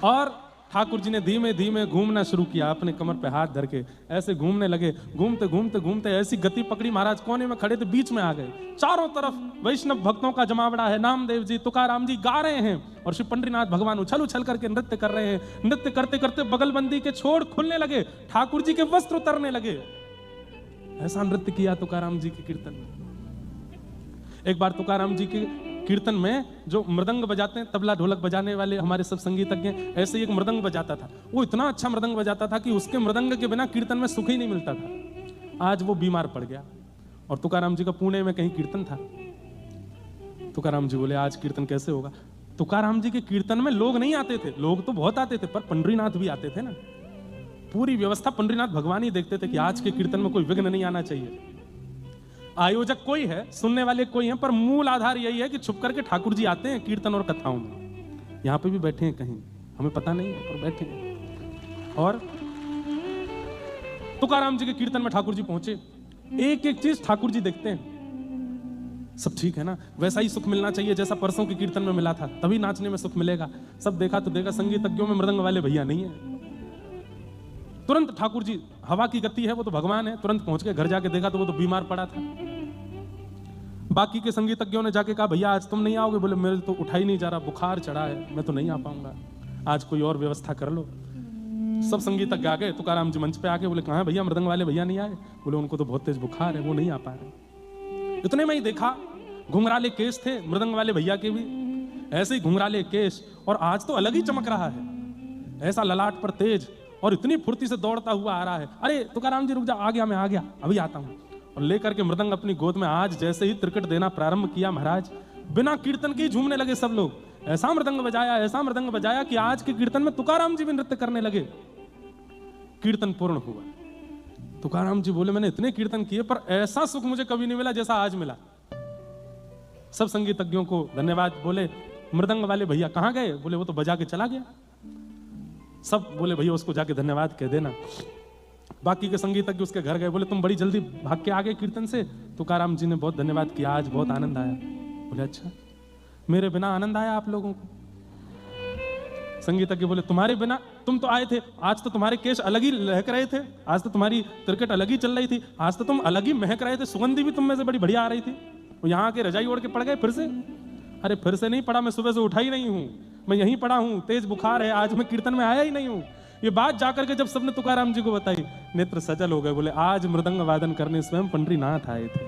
और ठाकुर जी ने धीमे धीमे घूमना शुरू किया, अपने कमर पे हाथ धर के ऐसे घूमने लगे। घूमते घूमते घूमते ऐसी गति पकड़ी, महाराज कोने में खड़े थे, बीच में आ गए। चारों तरफ वैष्णव भक्तों का जमावड़ा है, नामदेव जी, तुकाराम जी गा रहे हैं और श्री पंडरीनाथ भगवान उछल उछल करके नृत्य कर रहे हैं। नृत्य करते करते बगलबंदी के छोड़ खुलने लगे, ठाकुर जी के वस्त्र उतरने लगे। ऐसा नृत्य किया तुकाराम जी के कीर्तन में। एक बार तुकाराम जी के कीर्तन में जो मृदंग बजाते हैं, तबला ढोलक बजाने वाले हमारे सब संगीतज्ञ, ऐसे ही एक मृदंग बजाता था। वो इतना अच्छा मृदंग बजाता था कि उसके मृदंग के बिना कीर्तन में सुख ही नहीं मिलता था। आज वो बीमार पड़ गया और तुकाराम जी का पुणे में कहीं कीर्तन था। तुकाराम जी बोले आज कीर्तन कैसे होगा। तुकाराम जी के कीर्तन में लोग नहीं आते थे, लोग तो बहुत आते थे, पर पंडरीनाथ भी आते थे ना। पूरी व्यवस्था पंडरीनाथ भगवान ही देखते थे कि आज के कीर्तन में कोई विघ्न नहीं आना चाहिए। आयोजक कोई है, सुनने वाले कोई हैं, पर मूल आधार यही है कि छुप करके ठाकुर जी आते हैं कीर्तन और कथाओं में। यहां पे भी बैठे हैं कहीं, हमें पता नहीं है, पर बैठे हैं। और तुकाराम जी के कीर्तन में ठाकुर जी पहुंचे, एक एक चीज ठाकुर जी देखते हैं। सब ठीक है ना, वैसा ही सुख मिलना चाहिए जैसा परसों के कीर्तन में मिला था, तभी नाचने में सुख मिलेगा। सब देखा तो देखा, संगीतज्ञों में मृदंग वाले भैया नहीं है। तुरंत ठाकुर जी, हवा की गति है, वो तो भगवान है, तुरंत पहुंच के घर जाके देखा तो वो तो बीमार पड़ा था। बाकी के संगीतज्ञों ने जाके कहा भैया आज तुम नहीं आओगे। बोले मेरे तो उठा ही नहीं जा रहा, बुखार चढ़ा है, मैं तो नहीं आ पाऊंगा, आज कोई और व्यवस्था कर लो। सब संगीतज्ञ आ गए, तुकाराम जी मंच पे आके बोले कहाँ है भैया, मृदंग वाले भैया नहीं आए। बोले उनको तो बहुत तेज बुखार है, वो नहीं आ पा रहे। इतने में ही देखा घुंघराले केस थे मृदंग वाले भैया के भी, ऐसे ही घुंघराले केस, और आज तो अलग ही चमक रहा है, ऐसा ललाट पर तेज, और इतनी फुर्ती से दौड़ता हुआ आ रहा है। अरे तुकाराम जी रुक जा, आ गया मैं, आ गया, अभी आता हूं। और लेकर के मृदंग अपनी गोद में आज जैसे ही त्रिकट देना प्रारंभ किया, महाराज बिना कीर्तन के ही झूमने लगे सब लोग। ऐसा मृदंग बजाया, ऐसा मृदंग बजाया कि आज के कीर्तन में तुकाराम जी भी नृत्य करने लगे। कीर्तन पूर्ण हुआ। तुकाराम जी बोले मैंने इतने कीर्तन किए पर ऐसा सुख मुझे कभी नहीं मिला जैसा आज मिला। सब संगीतज्ञों को धन्यवाद बोले। मृदंग वाले भैया कहां गए? बोले वो तो बजा के चला गया। सब बोले भैया उसको जाके धन्यवाद कह देना। बाकी के संगीतज्ञ उसके घर गए, बोले तुम बड़ी जल्दी भाग के आ गए कीर्तन से। तुकाराम जी ने बहुत धन्यवाद किया, आज बहुत आनंद आया। बोले अच्छा, मेरे बिना आनंद आया आप लोगों को? संगीतज्ञ बोले तुम्हारे बिना, तुम तो आए थे, आज तो तुम्हारे केश अलग ही लहक रहे थे, आज तो तुम्हारी त्रिकट अलग ही चल रही थी, आज तो तुम अलग ही महक रहे थे, सुगंधी भी तुम में से बड़ी बढ़िया आ रही थी। यहाँ के रजाई ओढ़ के पड़ गए फिर से? अरे फिर से नहीं पड़ा, मैं सुबह से उठा ही नहीं हूँ, मैं यहीं पड़ा हूँ, तेज बुखार है, आज मैं कीर्तन में आया ही नहीं हूँ। ये बात जाकर के जब सबने तुकाराम जी को बताई, नेत्र सजल हो गए। बोले आज मृदंग वादन करने स्वयं पंडरीनाथ आए थे।